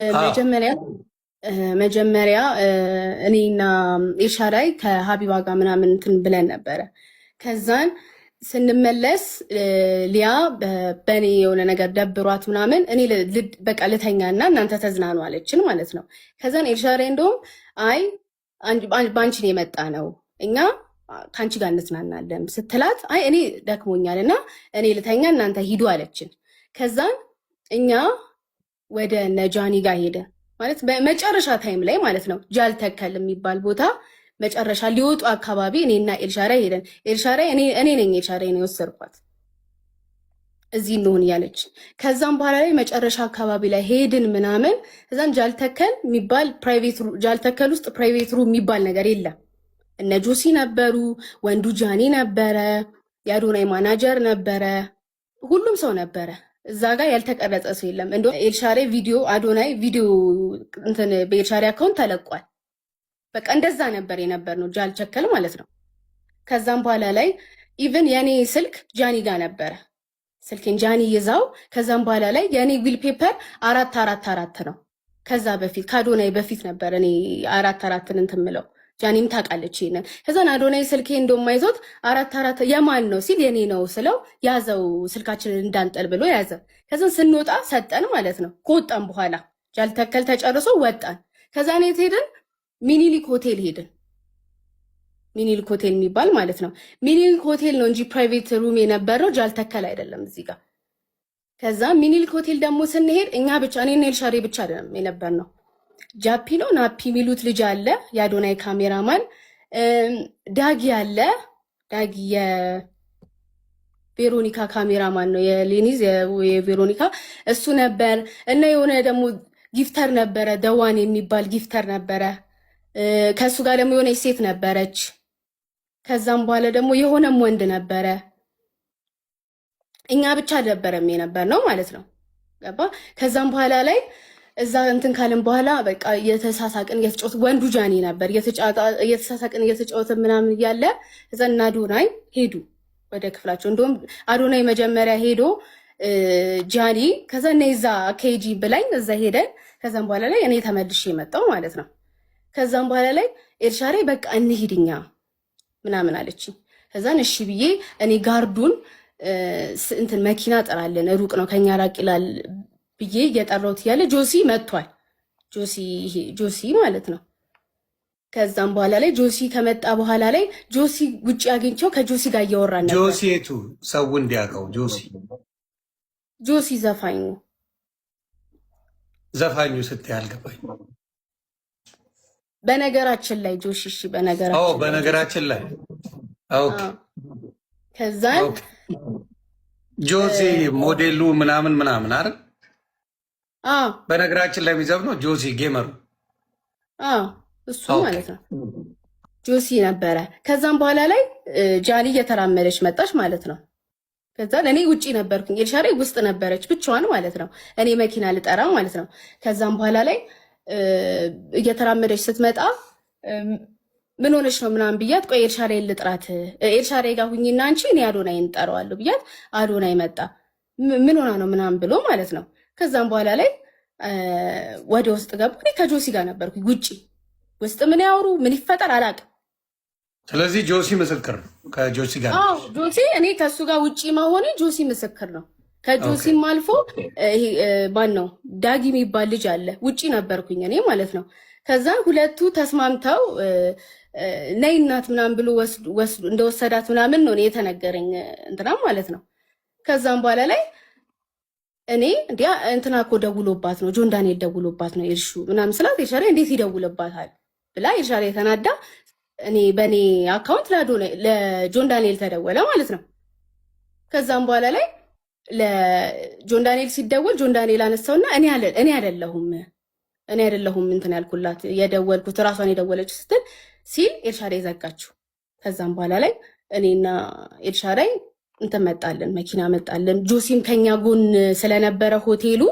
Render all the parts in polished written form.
አዎ መጀመሪያ እኔና ኤልሻዳይ ከሀቢባ ጋር ምናምን እንትን ብለን ነበረ። ከዛን ስንመለስ ሊያ በእኔ የሆነ ነገር ደብሯት ምናምን እኔ በቃ ልተኛና እናንተ ተዝናኑ አለችን ማለት ነው። ከዛን ኤልሻዳይ እንደውም አይ በአንቺን የመጣ ነው እኛ ከአንቺ ጋር እንዝናናለን ስትላት አይ እኔ ደክሞኛል እና እኔ ልተኛ እናንተ ሂዱ አለችን። ከዛን እኛ ወደ ነጃኒ ጋር ሄደ ማለት በመጨረሻ ታይም ላይ ማለት ነው። ጃልተከል የሚባል ቦታ መጨረሻ ሊወጡ አካባቢ እኔና ኤልሻዳይ ሄደን ኤልሻዳይ እኔ ነኝ ኤልሻዳይ ነው የወሰድኳት እዚህ እንሁን እያለች ከዛም በኋላ ላይ መጨረሻ አካባቢ ላይ ሄድን ምናምን። ከዛን ጃልተከል የሚባል ጃልተከል ውስጥ ፕራይቬት ሩም የሚባል ነገር የለም። እነ ጆሲ ነበሩ፣ ወንዱ ጃኒ ነበረ፣ የአዶናይ ማናጀር ነበረ፣ ሁሉም ሰው ነበረ። እዛ ጋር ያልተቀረጸ ሰው የለም። እንደውም ኤልሻዳይ ቪዲዮ አዶናይ ቪዲዮ እንትን በኤልሻዳይ አካውንት ተለቋል። በቃ እንደዛ ነበር የነበር ነው ጃልተከል ማለት ነው። ከዛም በኋላ ላይ ኢቭን የኔ ስልክ ጃኒ ጋር ነበረ። ስልኬን ጃኒ ይዛው ከዛም በኋላ ላይ የኔ ዊል ፔፐር 444 ነው። ከዛ በፊት ከአዶናይ በፊት ነበር እኔ 444ን እንትን ምለው ጃኒም ታውቃለች ይሄንን። ከዛን አዶናይ ስልኬ እንደማይዞት 444 የማን ነው ሲል የኔ ነው ስለው ያዘው ስልካችንን እንዳንጠል ብሎ ያዘ። ከዛን ስንወጣ ሰጠን ማለት ነው። ከወጣን በኋላ ጃልተከል ተጨርሶ ወጣን። ከዛን የት ሄድን? ሚኒሊክ ሆቴል ሄድን። ሚኒሊክ ሆቴል የሚባል ማለት ነው። ሚኒሊክ ሆቴል ነው እንጂ ፕራይቬት ሩም የነበረው ጃልተከል አይደለም እዚህ ጋር። ከዛ ሚኒሊክ ሆቴል ደግሞ ስንሄድ እኛ ብቻ እኔና ኤልሻዳይ ብቻ አይደለም የነበር ነው። ጃፒ ነው ናፒ የሚሉት ልጅ አለ፣ የአዶናይ ካሜራማን ዳጊ አለ። ዳጊ የቬሮኒካ ካሜራማን ነው፣ የሌኒዝ የቬሮኒካ እሱ ነበር። እና የሆነ ደግሞ ጊፍተር ነበረ፣ ደዋን የሚባል ጊፍተር ነበረ። ከእሱ ጋር ደግሞ የሆነ ሴት ነበረች። ከዛም በኋላ ደግሞ የሆነም ወንድ ነበረ። እኛ ብቻ ነበረም የነበር ነው ማለት ነው። ገባ? ከዛም በኋላ ላይ እዛ እንትን ካልን በኋላ በቃ የተሳሳቅን እየተጫወት ወንዱ ጃኒ ነበር እየተሳሳቅን እየተጫወት ምናምን እያለ እዛ እና አዶናይ ሄዱ ወደ ክፍላቸው። እንደውም አዶናይ መጀመሪያ ሄዶ ጃኒ ከዛ እኔ እዛ ኬጂ ብላኝ እዛ ሄደን ከዛም በኋላ ላይ እኔ ተመልሼ የመጣው ማለት ነው። ከዛም በኋላ ላይ ኤልሻዳይ በቃ እንሂድኛ ምናምን አለችኝ። ከዛን እሺ ብዬ እኔ ጋርዱን እንትን መኪና ጥራለን ሩቅ ነው ከኛ ራቅ ይላል ብዬ እየጠራሁት እያለ ጆሲ መጥቷል። ጆሲ ማለት ነው። ከዛም በኋላ ላይ ጆሲ ከመጣ በኋላ ላይ ጆሲ ውጭ አግኝቸው ከጆሲ ጋር እያወራን ነበር። ጆሲ የቱ ሰው እንዲያውቀው ጆሲ ዘፋኙ ስትይ አልገባኝ። በነገራችን ላይ ጆሲ እሺ፣ በነገራችን ላይ ኦኬ። ከዛን ጆሲ ሞዴሉ ምናምን አይደል? በነገራችን ላይ የሚዘብ ነው ጆሲ ጌመሩ እሱ ማለት ነው። ጆሲ ነበረ። ከዛም በኋላ ላይ ጃኒ እየተራመደች መጣች ማለት ነው። ከዛ እኔ ውጪ ነበርኩኝ፣ ኤልሻዳይ ውስጥ ነበረች ብቻዋን ማለት ነው። እኔ መኪና ልጠራ ማለት ነው። ከዛም በኋላ ላይ እየተራመደች ስትመጣ ምን ሆነች ነው ምናምን ብያት፣ ቆይ ኤልሻዳይ ልጥራት፣ ኤልሻዳይ ጋር ሁኝና አንቺ እኔ አዶናይን እንጠራዋለሁ ብያት፣ አዶናይ መጣ። ምን ሆና ነው ምናምን ብሎ ማለት ነው። ከዛም በኋላ ላይ ወደ ውስጥ ገቡ። እኔ ከጆሲ ጋር ነበርኩ ውስጥ ምን ያወሩ ምን ይፈጠር አላውቅም። ስለዚህ ጆሲ ምስክር ነው ከጆሲ ጋር። ጆሲ እኔ ከሱ ጋር ውጪ መሆኔ ጆሲ ምስክር ነው። ከጆሲም አልፎ ማን ነው ዳጊ የሚባል ልጅ አለ። ውጪ ነበርኩኝ እኔ ማለት ነው። ከዛ ሁለቱ ተስማምተው ነይ እናት ምናምን ብሎ እንደወሰዳት ምናምን ነው የተነገረኝ እንትና ማለት ነው። ከዛም በኋላ ላይ እኔ እንዲያ እንትና እኮ ደውሎባት ነው ጆን ዳንኤል ደውሎባት ነው ኤልሹ ምናምን ስላት ኤልሻዳይ እንዴት ይደውልባታል ብላ ኤልሻዳይ ተናዳ እኔ በእኔ አካውንት ለጆን ዳንኤል ተደወለ ማለት ነው። ከዛም በኋላ ላይ ለጆን ዳንኤል ሲደወል ጆን ዳንኤል አነሳውና እኔ አይደለሁም እንትን ያልኩላት የደወልኩት ራሷን የደወለች ስትል ሲል ኤልሻዳይ ዘጋችው። ከዛም በኋላ ላይ እኔና ኤልሻዳይ እንትን መጣለን፣ መኪና መጣለን። ጆሲም ከኛ ጎን ስለነበረ ሆቴሉ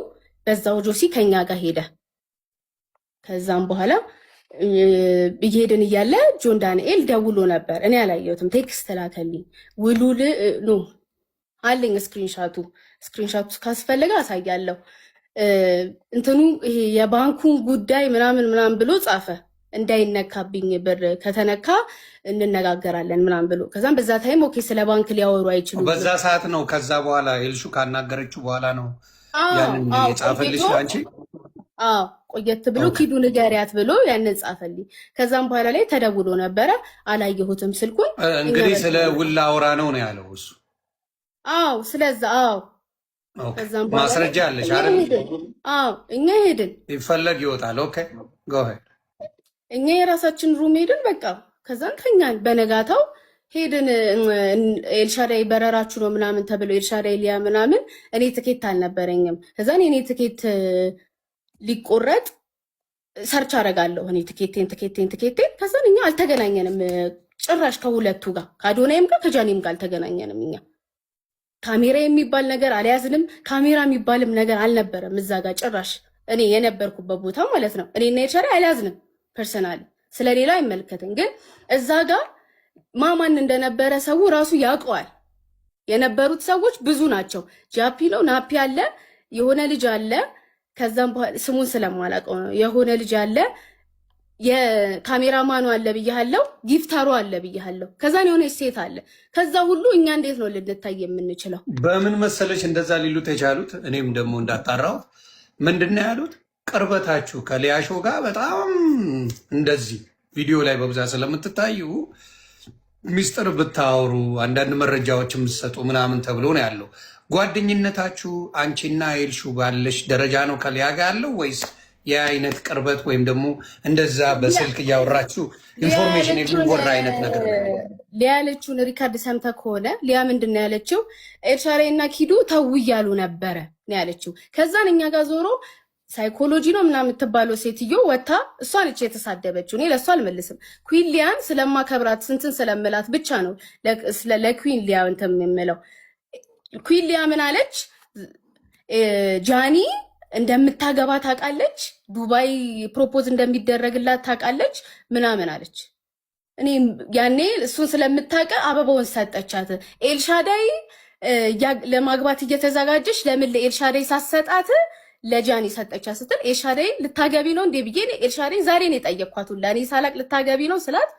በዛው ጆሲ ከኛ ጋር ሄደ። ከዛም በኋላ እየሄድን እያለ ጆን ዳንኤል ደውሎ ነበር። እኔ አላየሁትም፣ ቴክስት ላከልኝ። ውሉል ኖ አለኝ ስክሪንሻቱ ካስፈለገ አሳያለሁ። እንትኑ ይሄ የባንኩን ጉዳይ ምናምን ብሎ ጻፈ። እንዳይነካብኝ ብር ከተነካ እንነጋገራለን ምናምን ብሎ ከዛም በዛ ታይም ኦኬ ስለ ባንክ ሊያወሩ አይችሉም። በዛ ሰዓት ነው። ከዛ በኋላ ኤልሹ ካናገረችው በኋላ ነው ያንን የጻፈልሽ አንቺ? አዎ ቆየት ብሎ ኪዱ ንገሪያት ብሎ ያንን ጻፈልኝ። ከዛም በኋላ ላይ ተደውሎ ነበረ፣ አላየሁትም ስልኩን። እንግዲህ ስለ ውል አውራ ነው ያለው እሱ። አዎ ስለዛ ማስረጃ አለሽ አይደል? አዎ እኛ ሄድን፣ ይፈለግ ይወጣል። ኦኬ ጎ ሄድ። እኛ የራሳችን ሩም ሄድን። በቃ ከዛን ተኛን። በነጋታው ሄድን። ኤልሻዳይ በረራችሁ ነው ምናምን ተብሎ ኤልሻዳይ ሊያ ምናምን፣ እኔ ትኬት አልነበረኝም። ከዛን እኔ ትኬት ሊቆረጥ ሰርች አደርጋለሁ እኔ ትኬቴን። ከዛን እኛ አልተገናኘንም ጭራሽ ከሁለቱ ጋር ከአዶናይም ጋር ከጃኒም ጋር አልተገናኘንም። እኛ ካሜራ የሚባል ነገር አልያዝንም። ካሜራ የሚባልም ነገር አልነበረም እዛ ጋር ጭራሽ እኔ የነበርኩበት ቦታ ማለት ነው። እኔና ኤልሻዳይ አልያዝንም። ፐርሰናሊ ስለሌላ አይመለከትም። ግን እዛ ጋር ማን እንደነበረ ሰው ራሱ ያውቀዋል። የነበሩት ሰዎች ብዙ ናቸው። ጃፒ ነው፣ ናፒ አለ፣ የሆነ ልጅ አለ። ከዛም በኋላ ስሙን ስለማላውቀው ነው። የሆነ ልጅ አለ፣ የካሜራማኑ አለ ብያለሁ፣ ጊፍታሩ አለ ብያለሁ። ከዛን የሆነ ሴት አለ። ከዛ ሁሉ እኛ እንዴት ነው ልንታይ የምንችለው? በምን መሰለች እንደዛ ሊሉት የቻሉት? እኔም ደግሞ እንዳጣራው ምንድነው ያሉት? ቅርበታችሁ ከሊያሾ ጋር በጣም እንደዚህ ቪዲዮ ላይ በብዛት ስለምትታዩ ሚስጥር ብታወሩ አንዳንድ መረጃዎች የምትሰጡ ምናምን ተብሎ ነው ያለው። ጓደኝነታችሁ አንቺና ኤልሹ ባለሽ ደረጃ ነው ከሊያ ጋር ያለው ወይስ የአይነት ቅርበት ወይም ደግሞ እንደዛ በስልክ እያወራችሁ ኢንፎርሜሽን የሚወራ አይነት ነገር ነው? ሊያ ያለችውን ሪካርድ ሰምተህ ከሆነ ሊያ ምንድን ነው ያለችው? ኤልሻዳይ እና ኪዱ ተው እያሉ ነበረ ነው ያለችው። ከዛን እኛ ጋር ዞሮ ሳይኮሎጂ ነው ምናምን የምትባለው ሴትዮ ወታ እሷ ነች የተሳደበችው። እኔ ለእሷ አልመልስም። ኩዊን ሊያን ስለማከብራት ስንትን ስለምላት ብቻ ነው ለኩዊን ሊያ እንትን የምለው። ኩዊን ሊያ ምን አለች? ጃኒ እንደምታገባ ታውቃለች፣ ዱባይ ፕሮፖዝ እንደሚደረግላት ታውቃለች ምናምን አለች። እኔ ያኔ እሱን ስለምታውቅ አበባውን ሰጠቻት። ኤልሻዳይ ለማግባት እየተዘጋጀች ለምን ለኤልሻዳይ ሳሰጣት ለጃኒ ሰጠቻ ስትል ኤልሻዳይ ልታገቢ ነው እንዴ ብዬ ኤልሻዳይ ዛሬ ነው የጠየኳት። ለእኔ ሳላቅ ልታገቢ ነው ስላት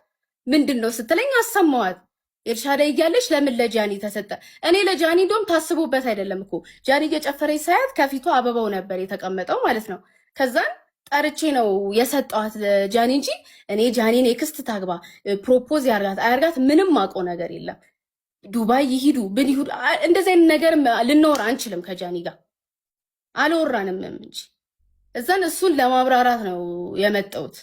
ምንድን ነው ስትለኝ አሰማዋት። ኤልሻዳይ እያለች ለምን ለጃኒ ተሰጠ? እኔ ለጃኒ እንደውም ታስቦበት አይደለም እኮ ጃኒ እየጨፈረች ሳያት ከፊቷ አበባው ነበር የተቀመጠው ማለት ነው። ከዛን ጠርቼ ነው የሰጠዋት ለጃኒ እንጂ እኔ ጃኒን ኤክስት ታግባ ፕሮፖዝ ያርጋት አያርጋት ምንም አውቀው ነገር የለም። ዱባይ ይሂዱ ምን ይሁዱ እንደዚህ አይነት ነገር ልንወራ አንችልም ከጃኒ ጋር አልወራንም እንጂ እዛን እሱን ለማብራራት ነው የመጣሁት።